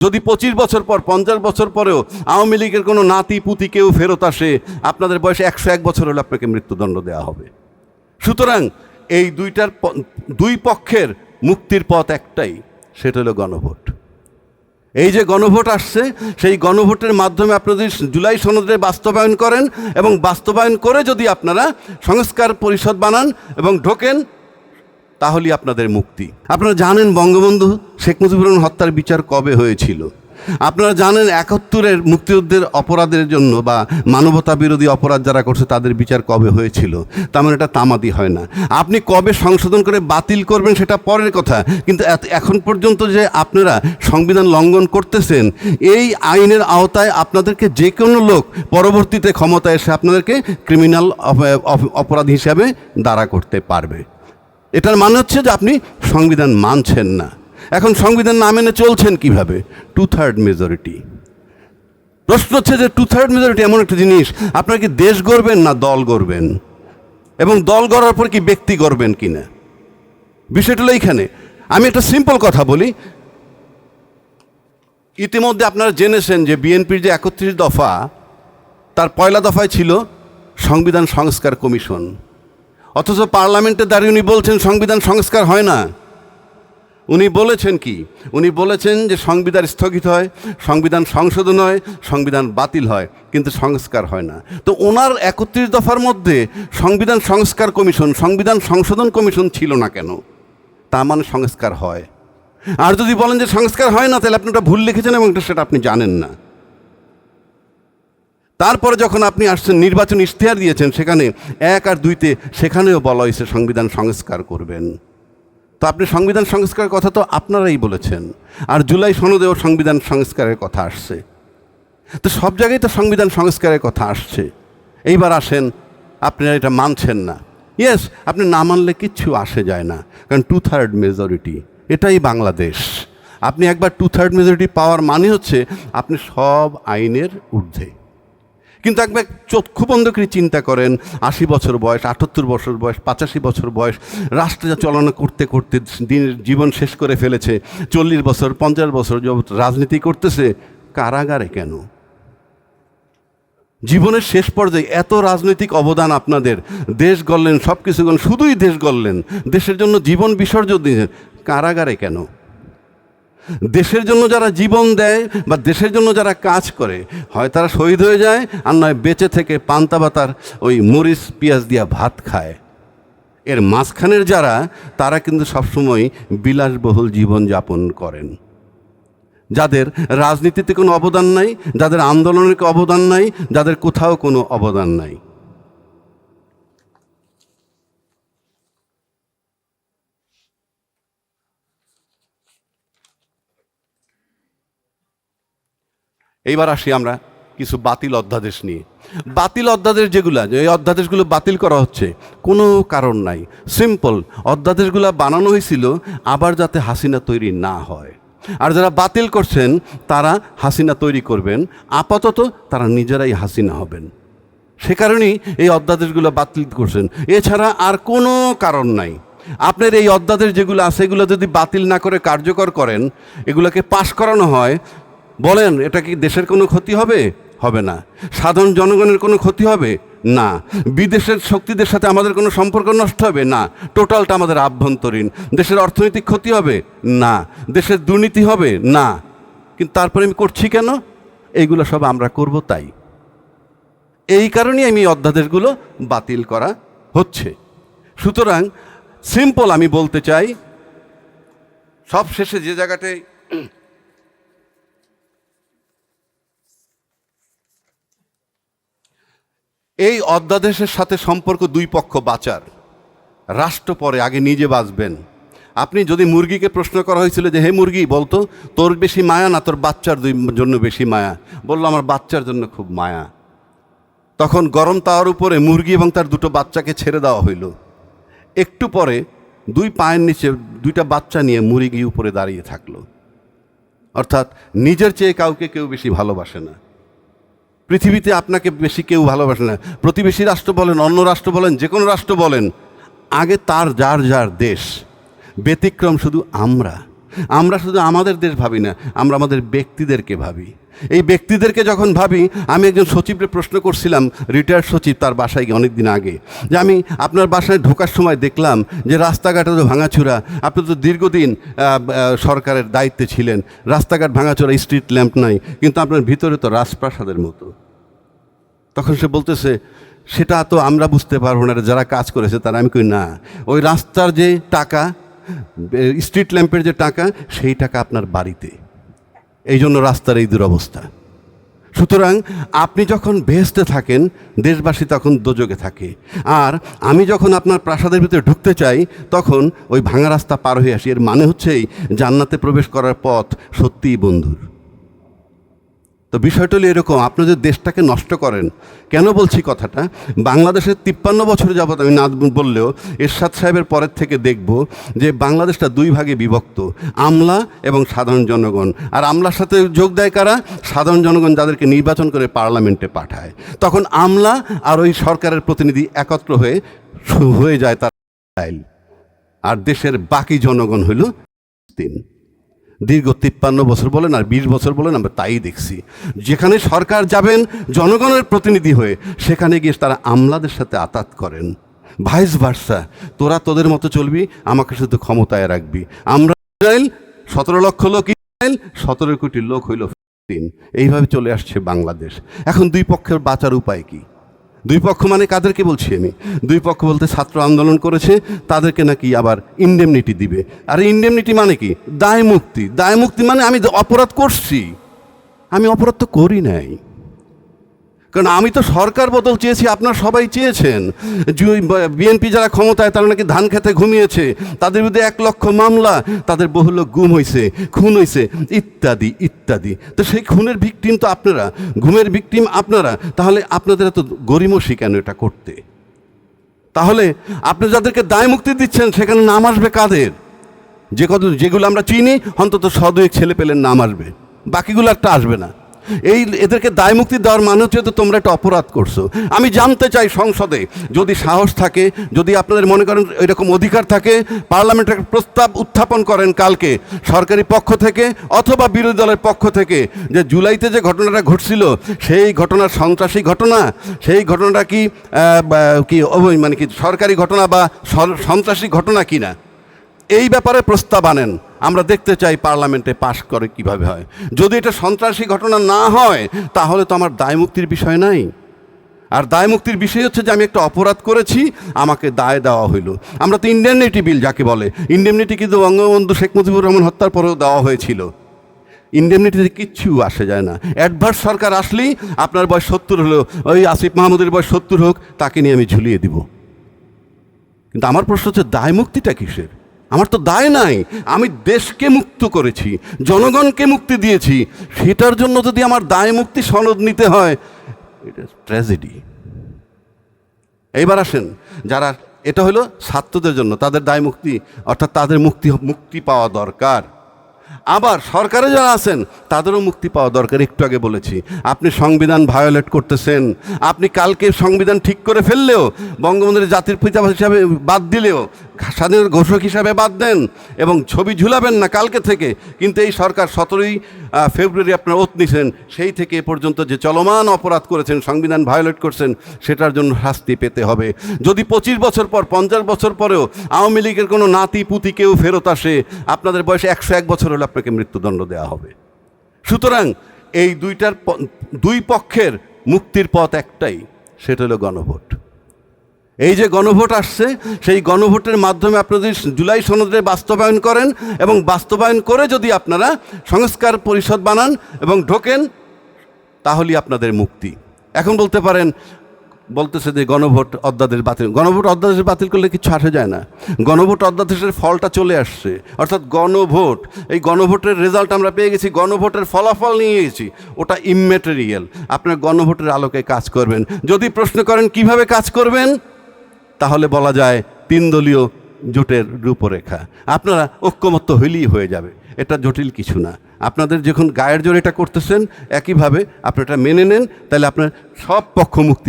যদি 25 বছর পর 50 বছর পরেও আওয়ামী লীগের কোনো নাতি পুতি কেউ ফেরত আসে, আপনাদের বয়সে 101 বছর হলে আপনাকে মৃত্যুদণ্ড দেওয়া হবে। সুতরাং এই দুই পক্ষের মুক্তির পথ একটাই, সেটা হলো গণভোট। এই যে গণভোট আসছে, সেই গণভোটের মাধ্যমে আপনারা যদি জুলাই সনদে বাস্তবায়ন করেন এবং বাস্তবায়ন করে যদি আপনারা সংস্কার পরিষদ বানান এবং ঢোকেন, তাহলেই আপনাদের মুক্তি। আপনারা জানেন বঙ্গবন্ধু শেখ মুজিবুর রহমান হত্যার বিচার কবে হয়েছিল। আপনারা জানেন 71-এর মুক্তিযুদ্ধের অপরাধের জন্য বা মানবতা বিরোধী অপরাধ যারা করছে তাদের বিচার কবে হয়েছিল। তার মানে এটা তামাদি হয় না। আপনি কবে সংশোধন করে বাতিল করবেন সেটা পরের কথা, কিন্তু এখন পর্যন্ত যে আপনারা সংবিধান লঙ্ঘন করতেছেন, এই আইনের আওতায় আপনাদেরকে যে কোনো লোক পরবর্তীতে ক্ষমতায় এসে আপনাদেরকে ক্রিমিনাল অপরাধ হিসাবে দাঁড়া করতে পারবে। এটার মানে হচ্ছে যে আপনি সংবিধান মানছেন না। এখন সংবিধান না মেনে চলছেন কিভাবে? 2/3 মেজরিটি। প্রশ্ন হচ্ছে যে 2/3 মেজরিটি এমন একটা জিনিস, আপনারা কি দেশ গড়বেন না দল গড়বেন, এবং দল গড়ার পর কি ব্যক্তি গড়বেন কিনা, বিষয়টা হলো এইখানে। আমি একটা সিম্পল কথা বলি, ইতিমধ্যে আপনারা জেনেছেন যে বিএনপির যে 31 দফা, তার পয়লা দফায় ছিল সংবিধান সংস্কার কমিশন, অথচ পার্লামেন্টে দাঁড়িয়ে উনি বলছেন সংবিধান সংস্কার হয় না। উনি বলেছেন কি? উনি বলেছেন যে সংবিধান স্থগিত হয়, সংবিধান সংশোধন হয়, সংবিধান বাতিল হয়, কিন্তু সংস্কার হয় না। তো ওনার 31 দফার মধ্যে সংবিধান সংস্কার কমিশন, সংবিধান সংশোধন কমিশন ছিল না কেন? তার মানে সংস্কার হয়। আর যদি বলেন যে সংস্কার হয় না, তাহলে আপনি ওটা ভুল লিখেছেন এবং সেটা আপনি জানেন না। তারপরে যখন আপনি আসছেন নির্বাচন ইশতেহার দিয়েছেন, সেখানে 1 আর 2-তে সেখানেও বলা হয়েছে সংবিধান সংস্কার করবেন। তো আপনি সংবিধান সংস্কারের কথা তো আপনারাই বলেছেন, আর জুলাই সনদেও সংবিধান সংস্কারের কথা আসছে। তো সব জায়গায় তো সংবিধান সংস্কারের কথা আসছে। এইবার আসেন, আপনারা এটা মানছেন না। ইয়েস, আপনি না মানলে কিচ্ছু আসে যায় না, কারণ 2/3 মেজরিটি, এটাই বাংলাদেশ। আপনি একবার 2/3 মেজরিটি পাওয়ার মানে হচ্ছে আপনি সব আইনের ঊর্ধ্বে। কিন্তু একবার চক্ষু বন্ধ করে চিন্তা করেন, 80 বছর বয়স, 78 বছর বয়স, 85 বছর বয়স, রাষ্ট্র চালনা করতে করতে দিনের জীবন শেষ করে ফেলেছে, 40 বছর 50 বছর যাবৎ রাজনীতি করতেছে, কারাগারে কেন? জীবনের শেষ পর্যায়ে এত রাজনৈতিক অবদান আপনাদের, দেশ গড়লেন, সব কিছু গড়লেন, শুধুই দেশ গড়লেন, দেশের জন্য জীবন বিসর্জন দিয়েছেন, কারাগারে কেন? দেশের জন্য যারা জীবন দেয় বা দেশের জন্য যারা কাজ করে, হয় তারা শহীদ হয়ে যায়, আর নয় বেঁচে থেকে পান্তা ভাতার ওই মরিচ পেঁয়াজ দিয়া ভাত খায়। এর মাঝখানের যারা, তারা কিন্তু সবসময় বিলাসবহুল জীবন যাপন করেন। যাদের রাজনীতিতে কোনো অবদান নাই, যাদের আন্দোলনের অবদান নাই, যাদের কোথাও কোনো অবদান নাই। এইবার আসি আমরা কিছু বাতিল অধ্যাদেশ নিয়ে। বাতিল অধ্যাদেশ যেগুলো, এই অধ্যাদেশগুলো বাতিল করা হচ্ছে, কোনো কারণ নাই, সিম্পল। অধ্যাদেশগুলো বানানো হয়েছিল আবার যাতে হাসিনা তৈরি না হয়, আর যারা বাতিল করছেন তারা হাসিনা তৈরি করবেন, আপাতত তারা নিজেরাই হাসিনা হবেন। সে কারণেই এই অধ্যাদেশগুলো বাতিল করছেন, এছাড়া আর কোনো কারণ নাই। আপনার এই অধ্যাদেশ যেগুলো আছে, এগুলো যদি বাতিল না করে কার্যকর করেন, এগুলোকে পাশ করানো হয়, বলেন এটা কি দেশের কোনো ক্ষতি হবে? হবে না। সাধারণ জনগণের কোনো ক্ষতি হবে না। বিদেশের শক্তিদের সাথে আমাদের কোনো সম্পর্ক নষ্ট হবে না। টোটালটা আমাদের আভ্যন্তরীণ। দেশের অর্থনৈতিক ক্ষতি হবে না। দেশের দুর্নীতি হবে না। কিন্তু তারপরে আমি করছি কেন? এইগুলো সব আমরা করব তাই। এই কারণেই আমি অধ্যাদেশগুলো বাতিল করা হচ্ছে। সুতরাং সিম্পল আমি বলতে চাই, সব শেষে যে জায়গাটায় এই অধ্যাদেশের সাথে সম্পর্ক দুই পক্ষ বাঁচার, রাষ্ট্র পরে, আগে নিজে বাঁচবেন। আপনি যদি মুরগিকে প্রশ্ন করা হয়েছিল যে হে মুরগি বলতো তোর বেশি মায়া না তোর বাচ্চার জন্য বেশি মায়া, বললো আমার বাচ্চার জন্য খুব মায়া। তখন গরম তাওয়ার উপরে মুরগি এবং তার দুটো বাচ্চাকে ছেড়ে দেওয়া হইল। একটু পরে 2 পায়ের নিচে 2টা বাচ্চা নিয়ে মুরগি উপরে দাঁড়িয়ে থাকলো। অর্থাৎ নিজের চেয়ে কাউকে কেউ বেশি ভালোবাসে না। পৃথিবীতে আপনাকে বেশি কেউ ভালোবাসে না। প্রতিবেশী রাষ্ট্র বলেন, অন্য রাষ্ট্র বলেন, যে কোনো রাষ্ট্র বলেন, আগে তার যার যার দেশ, ব্যতিক্রম শুধু আমরা। আমরা শুধু আমাদের দেশ ভাবি না, আমরা আমাদের ব্যক্তিদেরকে ভাবি। এই ব্যক্তিদেরকে যখন ভাবি, আমি একজন সচিবকে প্রশ্ন করছিলাম, রিটায়ার্ড সচিব, তার বাসায় গিয়ে অনেক দিন আগে, যে আমি আপনার বাসায় ঢোকার সময় দেখলাম যে রাস্তাঘাটে তো ভাঙাচোরা, আপনি তো দীর্ঘদিন সরকারের দায়িত্বে ছিলেন, রাস্তাঘাট ভাঙাচোরা, স্ট্রিট ল্যাম্প নাই, কিন্তু আপনার ভিতরে তো রাজপ্রাসাদের মতো। তখন সে বলতেছে, সেটা তো আমরা বুঝতে পারবো না, যারা কাজ করেছে তারা। আমি কই না, ওই রাস্তার যে টাকা, স্ট্রিট ল্যাম্পের যে টাকা, সেই টাকা আপনার বাড়িতে, এই জন্য রাস্তার এই দুরবস্থা। সুতরাং আপনি যখন বেহেশতে থাকেন, দেশবাসী তখন দোজকে থাকে। আর আমি যখন আপনার প্রাসাদের ভিতরে ঢুকতে চাই, তখন ওই ভাঙা রাস্তা পার হয়ে আসি। এর মানে হচ্ছেই জান্নাতে প্রবেশ করার পথ সত্যিই বন্ধুর। তো বিষয়টা হলো এরকম, আপনি যদি দেশটাকে নষ্ট করেন, কেন বলছি কথাটা, বাংলাদেশের 53 বছর যাবৎ আমি না বললেও এরশাদ সাহেবের পরের থেকে দেখব যে বাংলাদেশটা দুই ভাগে বিভক্ত, আমলা এবং সাধারণ জনগণ। আর আমলার সাথে যোগ দেয় কারা? সাধারণ জনগণ, যাদেরকে নির্বাচন করে পার্লামেন্টে পাঠায়। তখন আমলা আর ওই সরকারের প্রতিনিধি একত্র হয়ে যায় তার আইল, আর দেশের বাকি জনগণ হইল তিন। দীর্ঘ 53 বছর বলেন আর 20 বছর বলেন, আমরা তাই দেখছি। যেখানে সরকার যাবেন জনগণের প্রতিনিধি হয়ে, সেখানে গিয়ে তারা আমলাদের সাথে আতাত করেন। ভাইস ভার্সা, তোরা তোদের মতো চলবি, আমাকে শুধু ক্ষমতায় রাখবি। আমরা ইসরায়েল, 17 লক্ষ লোক ইসরায়েল, 17 কোটি লোক হইল ফিলিস্তিন। এইভাবে চলে আসছে বাংলাদেশ। এখন দুই পক্ষের বাঁচার উপায় কি? দুই পক্ষ মানে কাদেরকে বলছি আমি? দুই পক্ষ বলতে ছাত্র আন্দোলন করেছে, তাদেরকে নাকি আবার ইন্ডেমনিটি দিবে। আর ইন্ডেমনিটি মানে কি? দায় মুক্তি। দায় মুক্তি মানে আমি অপরাধ করছি, আমি অপরাধ তো করি নাই। কারণ আমি তো সরকার বদল চেয়েছি, আপনারা সবাই চেয়েছেন। বিএনপি যারা ক্ষমতায়, তারা নাকি ধান খেতে ঘুমিয়েছে, তাদের বিরুদ্ধে 1 লক্ষ মামলা, তাদের বহু লোক গুম হয়েছে, খুন হয়েছে, ইত্যাদি ইত্যাদি। তো সেই খুনের ভিকটিম তো আপনারা, ঘুমের ভিকটিম আপনারা। তাহলে আপনাদের এত গরিমসি কেন এটা করতে? তাহলে আপনি যাদেরকে দায় মুক্তি দিচ্ছেন, সেখানে নাম আসবে কাদের? যেগুলো আমরা চিনি, অন্তত 100-2 ছেলে পেলেন নাম আসবে, বাকিগুলো একটা আসবে না। এদেরকে দায় মুক্তি দেওয়ার মানে হচ্ছে তো তোমরা একটা অপরাধ করছো। আমি জানতে চাই, সংসদে যদি সাহস থাকে, যদি আপনাদের মনে করেন এরকম অধিকার থাকে, পার্লামেন্টের প্রস্তাব উত্থাপন করেন কালকে সরকারি পক্ষ থেকে অথবা বিরোধী দলের পক্ষ থেকে, যে জুলাইতে যে ঘটনাটা ঘটছিল, সেই ঘটনার সন্ত্রাসী ঘটনা, সেই ঘটনাটা কি মানে কি সরকারি ঘটনা বা সন্ত্রাসী ঘটনা কিনা, এই ব্যাপারে প্রস্তাব আনেন। আমরা দেখতে চাই পার্লামেন্টে পাশ করে কিভাবে হয়। যদি এটা সন্ত্রাসী ঘটনা না হয়, তাহলে তো আমার দায় মুক্তির বিষয় নাই। আর দায় মুক্তির বিষয় হচ্ছে যে আমি একটা অপরাধ করেছি, আমাকে দায় দেওয়া হইল। আমরা তো ইন্ডেমনিটি বিল যাকে বলে, ইন্ডেমনিটি কিন্তু বঙ্গবন্ধু শেখ মুজিবুর রহমান হত্যার পরেও দেওয়া হয়েছিল। ইন্ডেমনিটিতে কিচ্ছু আসে যায় না। অ্যাডভার্স সরকার আসলেই আপনার বয়স 70 হলো, ওই আসিফ মাহমুদের বয়স 70 হোক, তাকে নিয়ে আমি ঝুলিয়ে দিব। কিন্তু আমার প্রশ্ন হচ্ছে, দায় মুক্তিটা কিসের? আমার তো দায় নাই, আমি দেশকে মুক্ত করেছি, জনগণকে মুক্তি দিয়েছি, সেটার জন্য যদি আমার দায় মুক্তি সনদ নিতে হয়, এটা ট্র্যাজেডি। এইবার আসেন, যারা, এটা হলো ছাত্রদের জন্য, তাদের দায় মুক্তি, অর্থাৎ তাদের মুক্তি পাওয়া দরকার। আবার সরকারে যারা আছেন, তাদেরও মুক্তি পাওয়া দরকার। একটু আগে বলেছি, আপনি সংবিধান ভায়োলেট করতেছেন। আপনি কালকে সংবিধান ঠিক করে ফেললেও, বঙ্গবন্ধুর জাতির পিতা হিসাবে বাদ দিলেও, স্বাধীনতার ঘোষক হিসাবে বাদ দেন এবং ছবি ঝুলাবেন না কালকে থেকে, কিন্তু এই সরকার 17ই ফেব্রুয়ারি আপনার ওত নিছেন, সেই থেকে এ পর্যন্ত যে চলমান অপরাধ করেছেন, সংবিধান ভায়োলেট করছেন, সেটার জন্য শাস্তি পেতে হবে। যদি 25 বছর পর, 50 বছর পরেও আওয়ামী লীগের কোনো নাতি পুতি কেউ ফেরত আসে, আপনাদের বয়সে 101 বছর হলে আপনাকে মৃত্যুদণ্ড দেওয়া হবে। সুতরাং এই দুই পক্ষের মুক্তির পথ একটাই, সেটা হলো গণভোট। এই যে গণভোট আসছে, সেই গণভোটের মাধ্যমে আপনারা যদি জুলাই সনদে বাস্তবায়ন করেন এবং বাস্তবায়ন করে যদি আপনারা সংস্কার পরিষদ বানান এবং ঢোকেন, তাহলেই আপনাদের মুক্তি। এখন বলতে পারেন, বলতেছে যে গণভোট অধ্যাদেশ বাতিল। গণভোট অধ্যাদেশ বাতিল করলে কিছু আসে যায় না। গণভোট অধ্যাদেশের ফলটা চলে আসছে, অর্থাৎ গণভোট, এই গণভোটের রেজাল্ট আমরা পেয়ে গেছি, গণভোটের ফলাফল নিয়ে গেছি, ওটা ইমম্যাটেরিয়াল। আপনার গণভোটের আলোকে কাজ করবেন। যদি প্রশ্ন করেন কিভাবে কাজ করবেন, তাহলে বলা যায় 3 দলীয় জোটের রূপরেখা। আপনারা ঐক্যমত্য হইলেই হয়ে যাবে, এটা জটিল কিছু না। আপনাদের যখন গায়ের জোরে এটা করতেছেন, একইভাবে আপনি এটা মেনে নেন, তাহলে আপনার সব পক্ষ মুক্তি